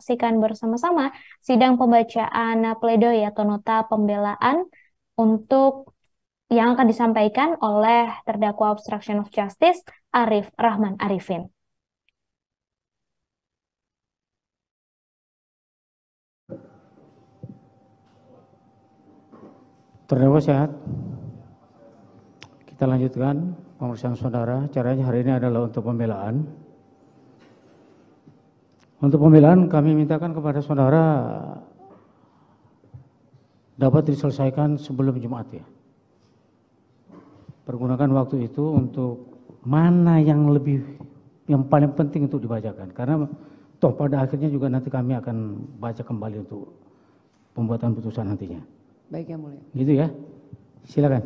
saksikan bersama-sama sidang pembacaan pledoi atau nota pembelaan untuk yang akan disampaikan oleh terdakwa obstruction of justice Arif Rahman Arifin. Terdakwa sehat. Kita lanjutkan pemeriksaan saudara. Caranya hari ini adalah untuk pembelaan. Untuk pembelaan kami mintakan kepada saudara dapat diselesaikan sebelum Jumat ya. Pergunakan waktu itu untuk mana yang paling penting untuk dibacakan. Karena toh pada akhirnya juga nanti kami akan baca kembali untuk pembuatan putusan nantinya. Baik Yang Mulia. Gitu ya. Silakan.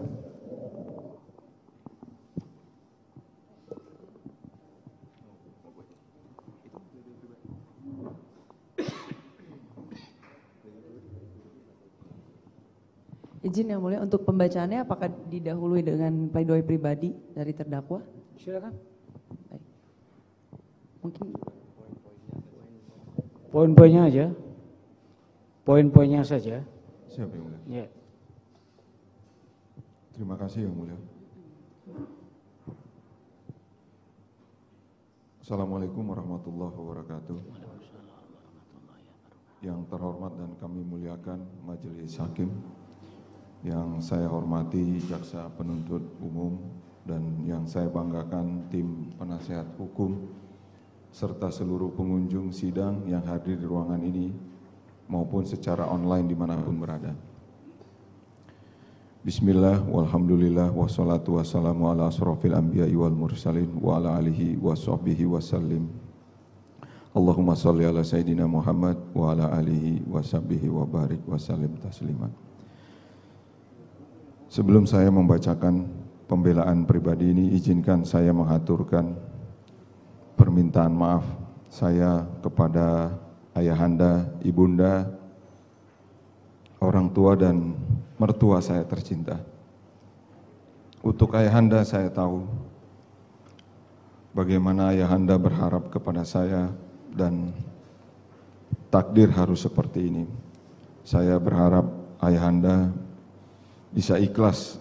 Izin Yang Mulia, untuk pembacaannya apakah didahului dengan pledoi pribadi dari terdakwa? Silakan. Baik. Mungkin Poin-poinnya aja. Poin-poinnya saja. Siap Yang Mulia. Ya. Terima kasih Yang Mulia. Assalamualaikum warahmatullahi wabarakatuh. Yang terhormat dan kami muliakan Majelis Hakim, yang saya hormati Jaksa Penuntut Umum, dan yang saya banggakan tim penasehat hukum, serta seluruh pengunjung sidang yang hadir di ruangan ini, maupun secara online dimanapun berada. Bismillah, walhamdulillah, wassalatu wassalamu ala asrofil anbiya'i wal mursalin, wa ala alihi wa sahbihi wassalim. Allahumma salli ala Sayyidina Muhammad, wa ala alihi wa sahbihi wa barik wa salim tasliman. Sebelum saya membacakan pembelaan pribadi ini, izinkan saya mengaturkan permintaan maaf saya kepada ayahanda, ibunda, orang tua dan mertua saya tercinta. Untuk ayahanda saya tahu bagaimana ayahanda berharap kepada saya dan takdir harus seperti ini. Saya berharap ayahanda bisa ikhlas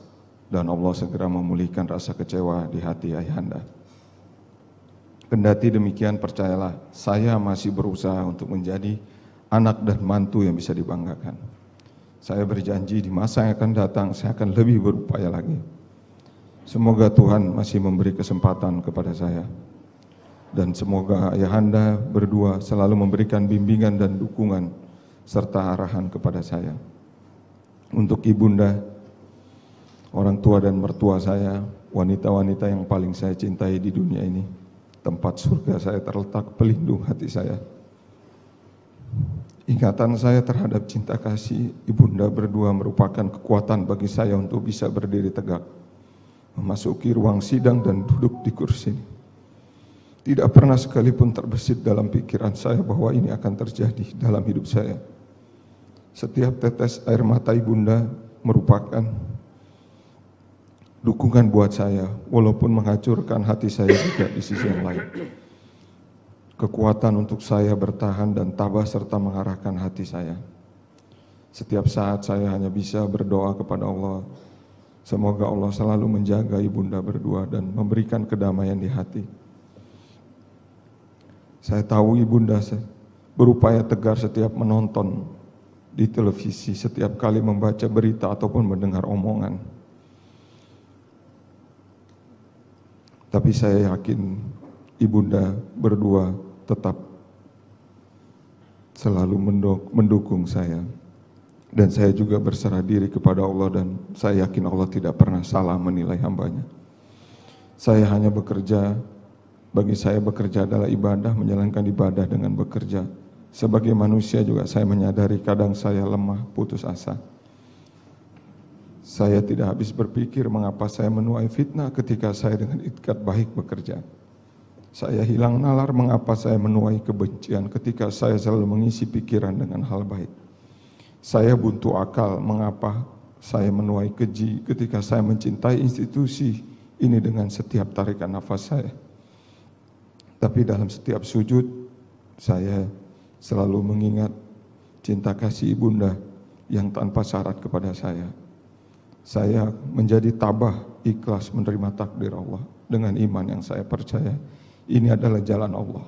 dan Allah segera memulihkan rasa kecewa di hati ayahanda. Kendati demikian, percayalah, saya masih berusaha untuk menjadi anak dan mantu yang bisa dibanggakan. Saya berjanji di masa yang akan datang, saya akan lebih berupaya lagi. Semoga Tuhan masih memberi kesempatan kepada saya. Dan semoga ayahanda berdua selalu memberikan bimbingan dan dukungan, serta arahan kepada saya. Untuk ibunda, orang tua dan mertua saya, wanita-wanita yang paling saya cintai di dunia ini, tempat surga saya terletak, pelindung hati saya. Ingatan saya terhadap cinta kasih ibunda berdua merupakan kekuatan bagi saya untuk bisa berdiri tegak, memasuki ruang sidang dan duduk di kursi ini. Tidak pernah sekalipun terbesit dalam pikiran saya bahwa ini akan terjadi dalam hidup saya. Setiap tetes air mata ibunda merupakan dukungan buat saya, walaupun menghancurkan hati saya juga di sisi yang lain. Kekuatan untuk saya bertahan dan tabah serta mengarahkan hati saya. Setiap saat saya hanya bisa berdoa kepada Allah. Semoga Allah selalu menjaga ibunda berdua dan memberikan kedamaian di hati. Saya tahu ibunda berupaya tegar setiap menonton di televisi, setiap kali membaca berita ataupun mendengar omongan. Tapi saya yakin ibunda berdua tetap selalu mendukung saya. Dan saya juga berserah diri kepada Allah dan saya yakin Allah tidak pernah salah menilai hambanya. Saya hanya bekerja, bagi saya bekerja adalah ibadah, menjalankan ibadah dengan bekerja. Sebagai manusia juga saya menyadari kadang saya lemah, putus asa. Saya tidak habis berpikir mengapa saya menuai fitnah ketika saya dengan itikad baik bekerja. Saya hilang nalar mengapa saya menuai kebencian ketika saya selalu mengisi pikiran dengan hal baik. Saya buntu akal mengapa saya menuai keji ketika saya mencintai institusi ini dengan setiap tarikan nafas saya. Tapi dalam setiap sujud saya selalu mengingat cinta kasih ibunda yang tanpa syarat kepada saya. Saya menjadi tabah ikhlas menerima takdir Allah dengan iman yang saya percaya ini adalah jalan Allah.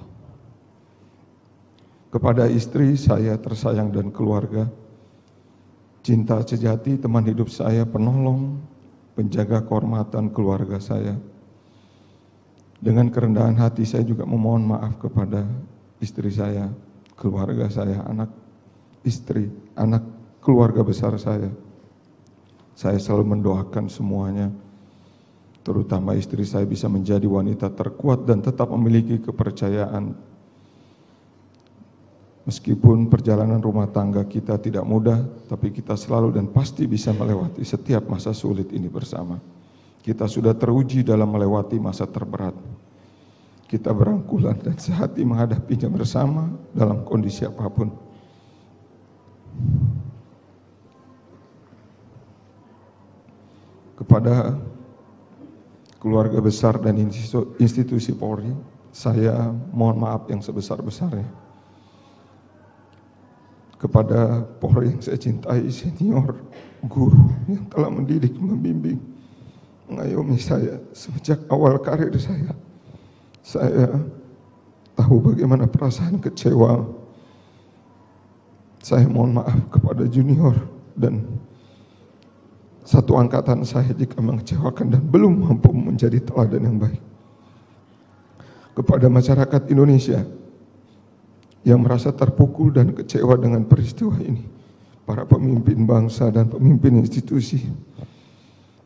Kepada istri saya tersayang dan keluarga, cinta sejati teman hidup saya, penolong, penjaga kehormatan keluarga saya. Dengan kerendahan hati saya juga memohon maaf kepada istri saya, keluarga saya, anak istri, anak keluarga besar saya. Saya selalu mendoakan semuanya, terutama istri saya bisa menjadi wanita terkuat dan tetap memiliki kepercayaan. Meskipun perjalanan rumah tangga kita tidak mudah, tapi kita selalu dan pasti bisa melewati setiap masa sulit ini bersama. Kita sudah teruji dalam melewati masa terberat. Kita berangkulan dan sehati menghadapinya bersama dalam kondisi apapun. Kepada keluarga besar dan institusi Polri, saya mohon maaf yang sebesar-besarnya. Kepada Polri yang saya cintai, senior, guru yang telah mendidik, membimbing, mengayomi saya sejak awal karir saya. Saya tahu bagaimana perasaan kecewa. Saya mohon maaf kepada junior dan satu angkatan saya jika mengecewakan dan belum mampu menjadi teladan yang baik. Kepada masyarakat Indonesia yang merasa terpukul dan kecewa dengan peristiwa ini, para pemimpin bangsa dan pemimpin institusi,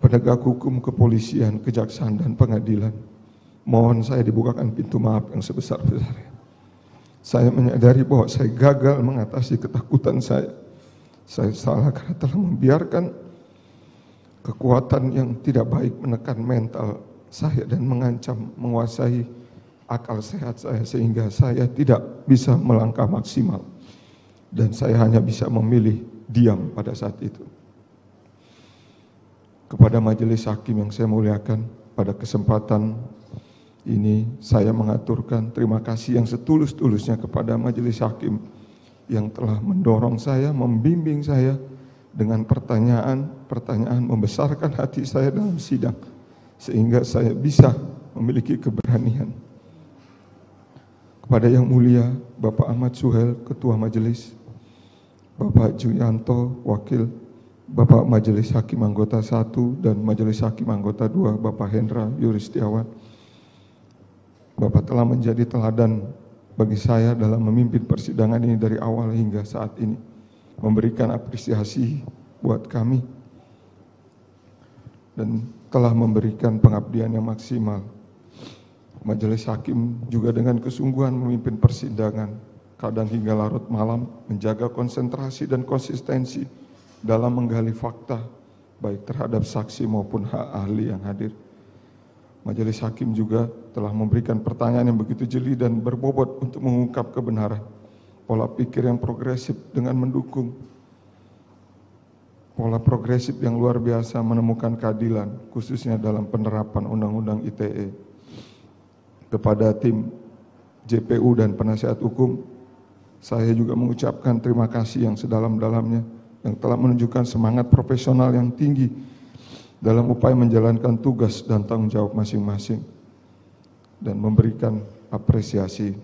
penegak hukum, kepolisian, kejaksaan, dan pengadilan, mohon saya dibukakan pintu maaf yang sebesar-besarnya. Saya menyadari bahwa saya gagal mengatasi ketakutan saya. Saya salah karena telah membiarkan kekuatan yang tidak baik menekan mental saya dan mengancam, menguasai akal sehat saya sehingga saya tidak bisa melangkah maksimal dan saya hanya bisa memilih diam pada saat itu. Kepada majelis hakim yang saya muliakan, pada kesempatan ini saya mengaturkan terima kasih yang setulus-tulusnya kepada majelis hakim yang telah mendorong saya, membimbing saya dengan pertanyaan membesarkan hati saya dalam sidang sehingga saya bisa memiliki keberanian. Kepada yang mulia Bapak Ahmad Suhel, Ketua Majelis, Bapak Juyanto, Wakil, Bapak Majelis Hakim Anggota 1 dan Majelis Hakim Anggota 2, Bapak Hendra Yuristiawan, Bapak telah menjadi teladan bagi saya dalam memimpin persidangan ini dari awal hingga saat ini, memberikan apresiasi buat kami dan telah memberikan pengabdian yang maksimal. Majelis hakim juga dengan kesungguhan memimpin persidangan, kadang hingga larut malam, menjaga konsentrasi dan konsistensi dalam menggali fakta, baik terhadap saksi maupun ahli yang hadir. Majelis hakim juga telah memberikan pertanyaan yang begitu jeli dan berbobot untuk mengungkap kebenaran, pola pikir yang progresif dengan mendukung pola progresif yang luar biasa menemukan keadilan, khususnya dalam penerapan Undang-Undang ITE. Kepada tim JPU dan penasihat hukum, saya juga mengucapkan terima kasih yang sedalam-dalamnya yang telah menunjukkan semangat profesional yang tinggi dalam upaya menjalankan tugas dan tanggung jawab masing-masing dan memberikan apresiasi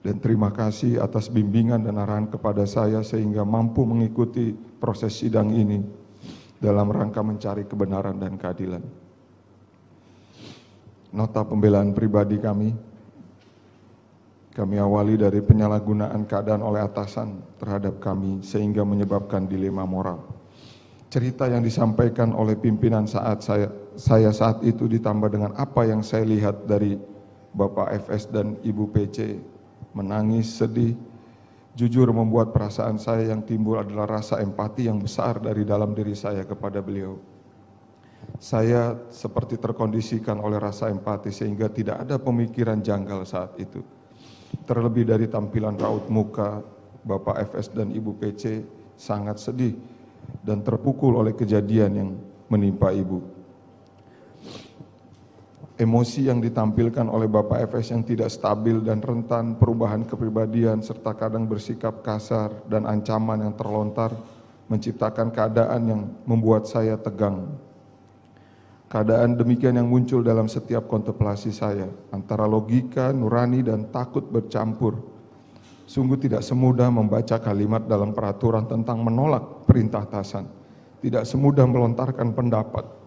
dan terima kasih atas bimbingan dan arahan kepada saya sehingga mampu mengikuti proses sidang ini dalam rangka mencari kebenaran dan keadilan. Nota pembelaan pribadi kami awali dari penyalahgunaan keadaan oleh atasan terhadap kami sehingga menyebabkan dilema moral. Cerita yang disampaikan oleh pimpinan saat saya saat itu ditambah dengan apa yang saya lihat dari Bapak FS dan Ibu PC, menangis, sedih, jujur membuat perasaan saya yang timbul adalah rasa empati yang besar dari dalam diri saya kepada beliau. Saya seperti terkondisikan oleh rasa empati sehingga tidak ada pemikiran janggal saat itu. Terlebih dari tampilan raut muka Bapak FS dan Ibu PC sangat sedih dan terpukul oleh kejadian yang menimpa Ibu. Emosi yang ditampilkan oleh Bapak FS yang tidak stabil dan rentan perubahan kepribadian serta kadang bersikap kasar dan ancaman yang terlontar menciptakan keadaan yang membuat saya tegang. Keadaan demikian yang muncul dalam setiap kontemplasi saya, antara logika, nurani, dan takut bercampur. Sungguh tidak semudah membaca kalimat dalam peraturan tentang menolak perintah atasan. Tidak semudah melontarkan pendapat.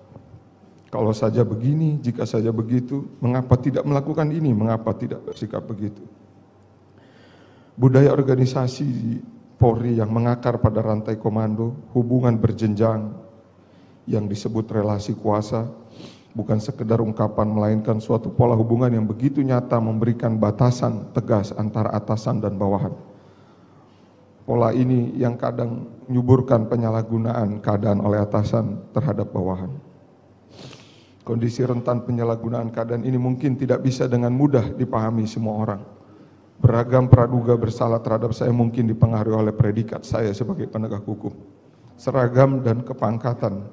Kalau saja begini, jika saja begitu, mengapa tidak melakukan ini, mengapa tidak bersikap begitu. Budaya organisasi Polri yang mengakar pada rantai komando, hubungan berjenjang, yang disebut relasi kuasa, bukan sekedar ungkapan melainkan suatu pola hubungan yang begitu nyata memberikan batasan tegas antara atasan dan bawahan. Pola ini yang kadang menyuburkan penyalahgunaan keadaan oleh atasan terhadap bawahan. Kondisi rentan penyalahgunaan keadaan ini mungkin tidak bisa dengan mudah dipahami semua orang. Beragam praduga bersalah terhadap saya mungkin dipengaruhi oleh predikat saya sebagai penegak hukum. Seragam dan kepangkatan.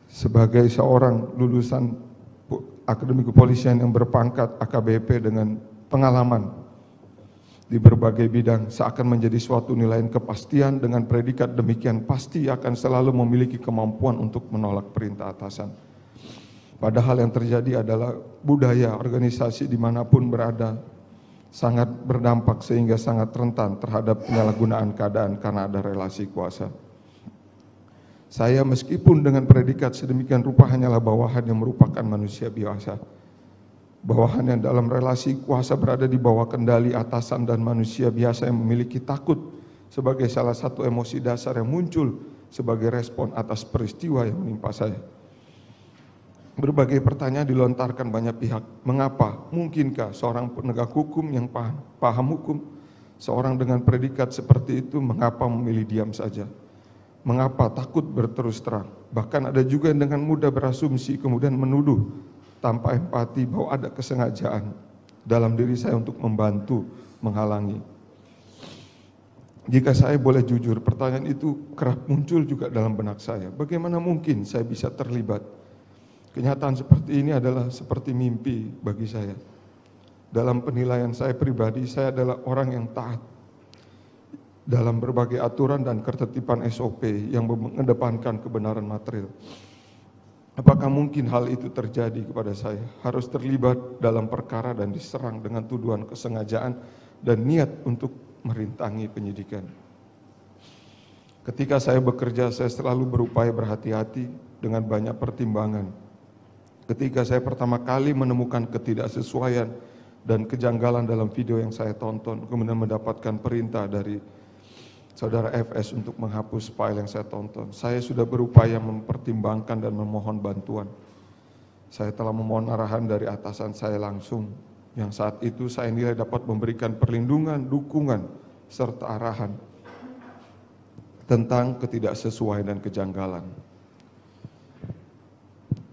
Sebagai seorang lulusan Akademi Kepolisian yang berpangkat AKBP dengan pengalaman di berbagai bidang, seakan menjadi suatu nilai kepastian dengan predikat demikian pasti akan selalu memiliki kemampuan untuk menolak perintah atasan. Padahal yang terjadi adalah budaya organisasi dimanapun berada sangat berdampak sehingga sangat rentan terhadap penyalahgunaan keadaan karena ada relasi kuasa. Saya meskipun dengan predikat sedemikian rupa hanyalah bawahan yang merupakan manusia biasa. Bawahan yang dalam relasi kuasa berada di bawah kendali atasan dan manusia biasa yang memiliki takut sebagai salah satu emosi dasar yang muncul sebagai respon atas peristiwa yang menimpa saya. Berbagai pertanyaan dilontarkan banyak pihak. Mengapa? Mungkinkah seorang penegak hukum yang paham hukum, seorang dengan predikat seperti itu, mengapa memilih diam saja? Mengapa takut berterus terang? Bahkan ada juga yang dengan mudah berasumsi kemudian menuduh tanpa empati bahwa ada kesengajaan dalam diri saya untuk membantu, menghalangi. Jika saya boleh jujur, pertanyaan itu kerap muncul juga dalam benak saya. Bagaimana mungkin saya bisa terlibat? Kenyataan seperti ini adalah seperti mimpi bagi saya. Dalam penilaian saya pribadi, saya adalah orang yang taat dalam berbagai aturan dan ketertiban SOP yang mengedepankan kebenaran material. Apakah mungkin hal itu terjadi kepada saya? Harus terlibat dalam perkara dan diserang dengan tuduhan kesengajaan dan niat untuk merintangi penyidikan. Ketika saya bekerja, saya selalu berupaya berhati-hati dengan banyak pertimbangan. Ketika saya pertama kali menemukan ketidaksesuaian dan kejanggalan dalam video yang saya tonton, kemudian mendapatkan perintah dari Saudara FS untuk menghapus file yang saya tonton. Saya sudah berupaya mempertimbangkan dan memohon bantuan. Saya telah memohon arahan dari atasan saya langsung, yang saat itu saya nilai dapat memberikan perlindungan, dukungan, serta arahan tentang ketidaksesuaian dan kejanggalan.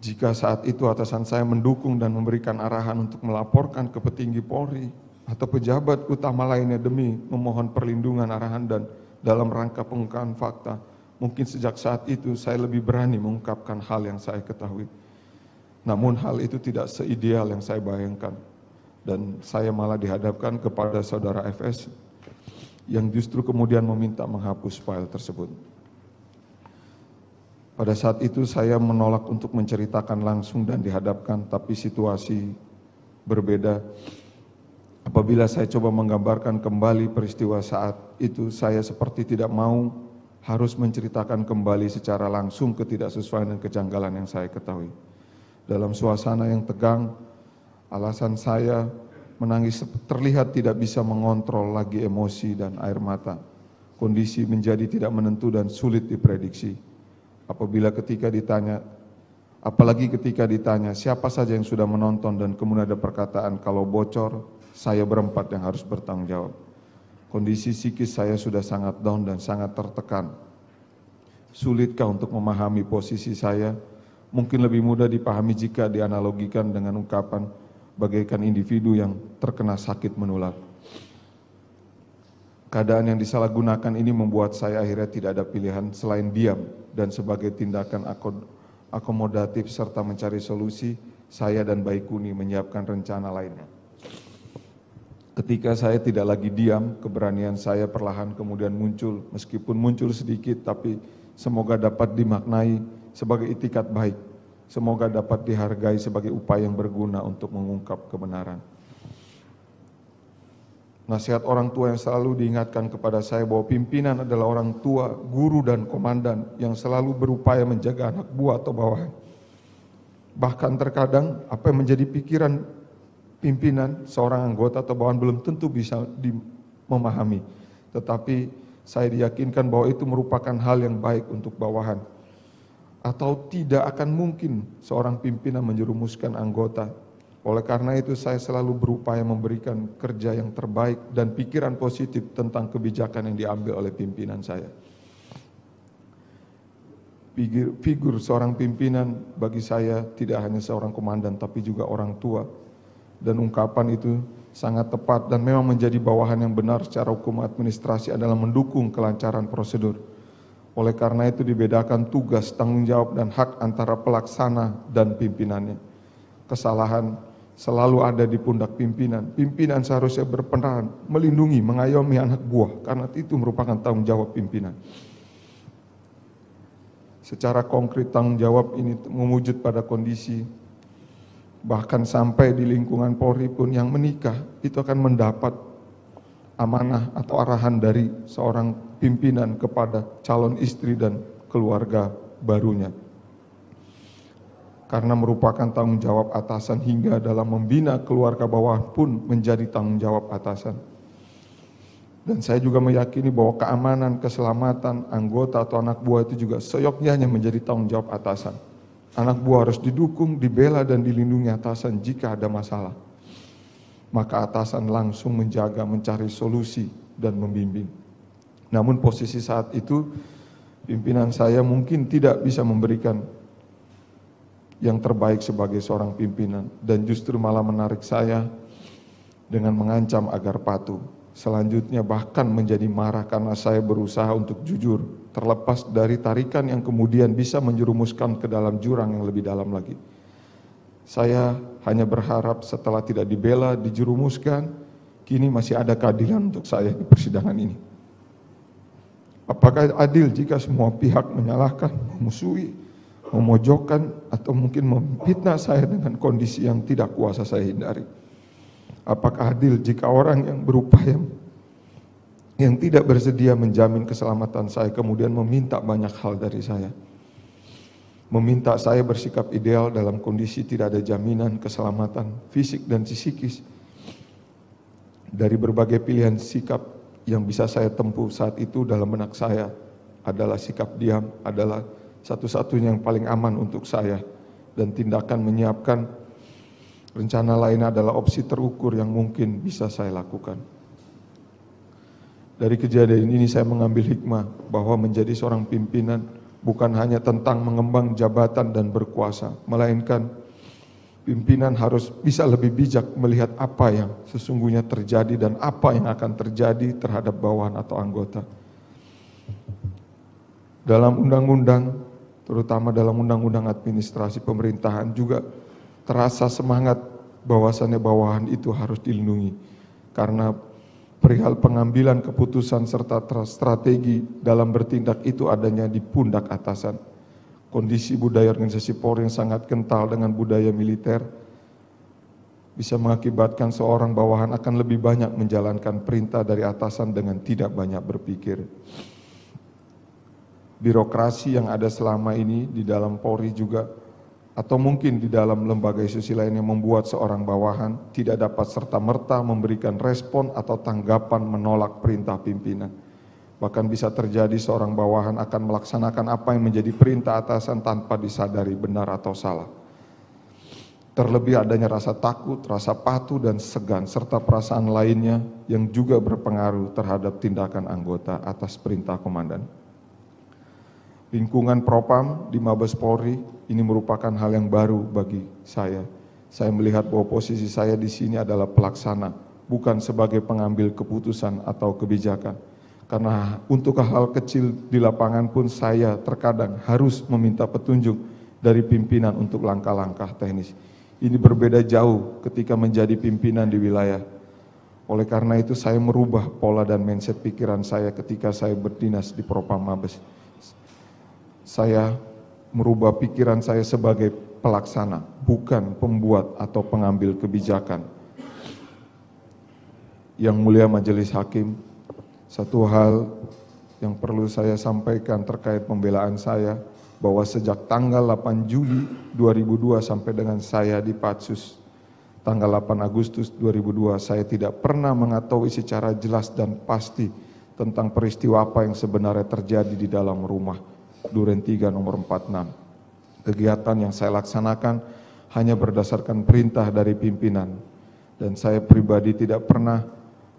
Jika saat itu atasan saya mendukung dan memberikan arahan untuk melaporkan ke petinggi Polri atau pejabat utama lainnya demi memohon perlindungan, arahan, dan dalam rangka pengungkapan fakta, mungkin sejak saat itu saya lebih berani mengungkapkan hal yang saya ketahui. Namun hal itu tidak seideal yang saya bayangkan. Dan saya malah dihadapkan kepada Saudara FS yang justru kemudian meminta menghapus file tersebut. Pada saat itu saya menolak untuk menceritakan langsung dan dihadapkan, tapi situasi berbeda. Apabila saya coba menggambarkan kembali peristiwa saat itu, saya seperti tidak mau harus menceritakan kembali secara langsung ketidaksesuaian dan kejanggalan yang saya ketahui. Dalam suasana yang tegang, alasan saya menangis terlihat tidak bisa mengontrol lagi emosi dan air mata. Kondisi menjadi tidak menentu dan sulit diprediksi. Apalagi ketika ditanya siapa saja yang sudah menonton dan kemudian ada perkataan kalau bocor, saya berempat yang harus bertanggung jawab. Kondisi psikis saya sudah sangat down dan sangat tertekan. Sulitkah untuk memahami posisi saya? Mungkin lebih mudah dipahami jika dianalogikan dengan ungkapan bagaikan individu yang terkena sakit menular. Keadaan yang disalahgunakan ini membuat saya akhirnya tidak ada pilihan selain diam dan sebagai tindakan akomodatif, serta mencari solusi, saya dan Baikuni menyiapkan rencana lainnya. Ketika saya tidak lagi diam, keberanian saya perlahan kemudian muncul, meskipun muncul sedikit, tapi semoga dapat dimaknai sebagai itikat baik. Semoga dapat dihargai sebagai upaya yang berguna untuk mengungkap kebenaran. Nasihat orang tua yang selalu diingatkan kepada saya bahwa pimpinan adalah orang tua, guru, dan komandan yang selalu berupaya menjaga anak buah atau bawahan. Bahkan terkadang apa yang menjadi pikiran pimpinan, seorang anggota atau bawahan belum tentu bisa memahami. Tetapi saya diyakinkan bahwa itu merupakan hal yang baik untuk bawahan. Atau tidak akan mungkin seorang pimpinan menjerumuskan anggota. Oleh karena itu saya selalu berupaya memberikan kerja yang terbaik dan pikiran positif tentang kebijakan yang diambil oleh pimpinan saya. Figur seorang pimpinan bagi saya tidak hanya seorang komandan tapi juga orang tua. Dan ungkapan itu sangat tepat dan memang menjadi bawahan yang benar secara hukum administrasi adalah mendukung kelancaran prosedur. Oleh karena itu dibedakan tugas, tanggung jawab, dan hak antara pelaksana dan pimpinannya. Kesalahan selalu ada di pundak pimpinan. Pimpinan seharusnya berperan melindungi, mengayomi anak buah, karena itu merupakan tanggung jawab pimpinan. Secara konkret tanggung jawab ini mewujud pada kondisi, bahkan sampai di lingkungan Polri pun yang menikah, itu akan mendapat amanah atau arahan dari seorang pimpinan kepada calon istri dan keluarga barunya. Karena merupakan tanggung jawab atasan hingga dalam membina keluarga bawah pun menjadi tanggung jawab atasan. Dan saya juga meyakini bahwa keamanan, keselamatan anggota atau anak buah itu juga seyogyanya menjadi tanggung jawab atasan. Anak buah harus didukung, dibela, dan dilindungi atasan jika ada masalah. Maka atasan langsung menjaga, mencari solusi, dan membimbing. Namun posisi saat itu, pimpinan saya mungkin tidak bisa memberikan yang terbaik sebagai seorang pimpinan dan justru malah menarik saya dengan mengancam agar patuh. Selanjutnya bahkan menjadi marah karena saya berusaha untuk jujur, terlepas dari tarikan yang kemudian bisa menjerumuskan ke dalam jurang yang lebih dalam lagi. Saya hanya berharap setelah tidak dibela, dijerumuskan, kini masih ada keadilan untuk saya di persidangan ini. Apakah adil jika semua pihak menyalahkan, memusuhi, memojokkan, atau mungkin memfitnah saya dengan kondisi yang tidak kuasa saya hindari? Apakah adil jika orang yang berupaya, yang tidak bersedia menjamin keselamatan saya, kemudian meminta banyak hal dari saya? Meminta saya bersikap ideal dalam kondisi tidak ada jaminan keselamatan fisik dan psikis. Dari berbagai pilihan sikap yang bisa saya tempuh saat itu dalam benak saya adalah sikap diam, adalah satu-satunya yang paling aman untuk saya, dan tindakan menyiapkan rencana lain adalah opsi terukur yang mungkin bisa saya lakukan. Dari kejadian ini saya mengambil hikmah bahwa menjadi seorang pimpinan bukan hanya tentang mengembang jabatan dan berkuasa, melainkan pimpinan harus bisa lebih bijak melihat apa yang sesungguhnya terjadi dan apa yang akan terjadi terhadap bawahan atau anggota. Dalam undang-undang, terutama dalam undang-undang administrasi pemerintahan juga terasa semangat bahwasannya bawahan itu harus dilindungi. Karena perihal pengambilan keputusan serta strategi dalam bertindak itu adanya di pundak atasan. Kondisi budaya organisasi Polri yang sangat kental dengan budaya militer bisa mengakibatkan seorang bawahan akan lebih banyak menjalankan perintah dari atasan dengan tidak banyak berpikir. Birokrasi yang ada selama ini di dalam Polri juga, atau mungkin di dalam lembaga institusi lainnya, membuat seorang bawahan tidak dapat serta-merta memberikan respon atau tanggapan menolak perintah pimpinan. Bahkan bisa terjadi seorang bawahan akan melaksanakan apa yang menjadi perintah atasan tanpa disadari benar atau salah. Terlebih adanya rasa takut, rasa patuh dan segan, serta perasaan lainnya yang juga berpengaruh terhadap tindakan anggota atas perintah komandan. Lingkungan Propam di Mabes Polri ini merupakan hal yang baru bagi saya. Saya melihat bahwa posisi saya di sini adalah pelaksana, bukan sebagai pengambil keputusan atau kebijakan. Karena untuk hal kecil di lapangan pun saya terkadang harus meminta petunjuk dari pimpinan untuk langkah-langkah teknis. Ini berbeda jauh ketika menjadi pimpinan di wilayah. Oleh karena itu saya merubah pola dan mindset pikiran saya ketika saya berdinas di Propam Mabes. Saya merubah pikiran saya sebagai pelaksana, bukan pembuat atau pengambil kebijakan. Yang mulia Majelis Hakim, satu hal yang perlu saya sampaikan terkait pembelaan saya, bahwa sejak tanggal 8 Juli 2002 sampai dengan saya di Patsus tanggal 8 Agustus 2002, saya tidak pernah mengetahui secara jelas dan pasti tentang peristiwa apa yang sebenarnya terjadi di dalam rumah Duren 3 nomor 46. Kegiatan yang saya laksanakan hanya berdasarkan perintah dari pimpinan, dan saya pribadi tidak pernah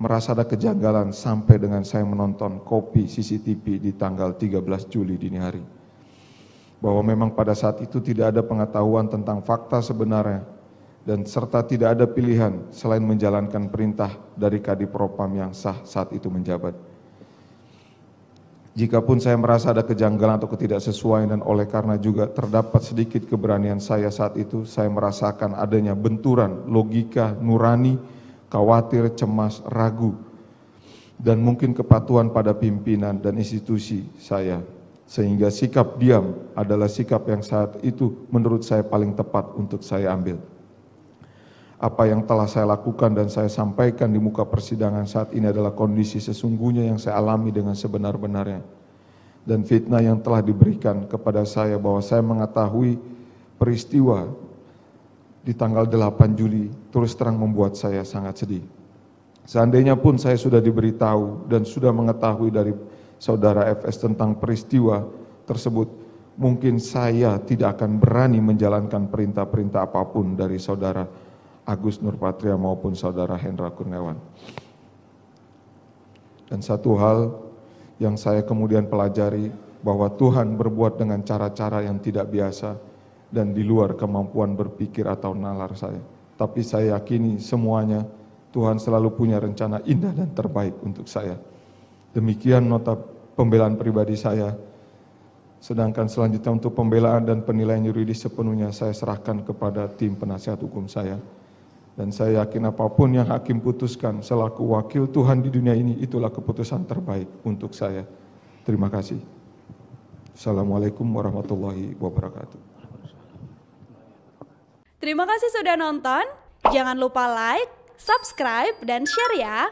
merasa ada kejanggalan sampai dengan saya menonton kopi CCTV di tanggal 13 Juli dini hari. Bahwa memang pada saat itu tidak ada pengetahuan tentang fakta sebenarnya, dan serta tidak ada pilihan selain menjalankan perintah dari Kadipropam yang sah saat itu menjabat. Jikapun saya merasa ada kejanggalan atau ketidaksesuaian dan oleh karena juga terdapat sedikit keberanian saya saat itu, saya merasakan adanya benturan logika nurani, khawatir, cemas, ragu, dan mungkin kepatuhan pada pimpinan dan institusi saya. Sehingga sikap diam adalah sikap yang saat itu menurut saya paling tepat untuk saya ambil. Apa yang telah saya lakukan dan saya sampaikan di muka persidangan saat ini adalah kondisi sesungguhnya yang saya alami dengan sebenar-benarnya. Dan fitnah yang telah diberikan kepada saya bahwa saya mengetahui peristiwa di tanggal 8 Juli terus terang membuat saya sangat sedih. Seandainya pun saya sudah diberitahu dan sudah mengetahui dari saudara FS tentang peristiwa tersebut, mungkin saya tidak akan berani menjalankan perintah-perintah apapun dari saudara Agus Nurpatria maupun saudara Hendra Kurniawan. Dan satu hal yang saya kemudian pelajari, bahwa Tuhan berbuat dengan cara-cara yang tidak biasa dan di luar kemampuan berpikir atau nalar saya. Tapi saya yakini semuanya Tuhan selalu punya rencana indah dan terbaik untuk saya. Demikian nota pembelaan pribadi saya. Sedangkan selanjutnya untuk pembelaan dan penilaian yuridis sepenuhnya saya serahkan kepada tim penasihat hukum saya. Dan saya yakin apapun yang hakim putuskan selaku wakil Tuhan di dunia ini, itulah keputusan terbaik untuk saya. Terima kasih. Assalamualaikum warahmatullahi wabarakatuh. Terima kasih sudah nonton. Jangan lupa like, subscribe, dan share ya.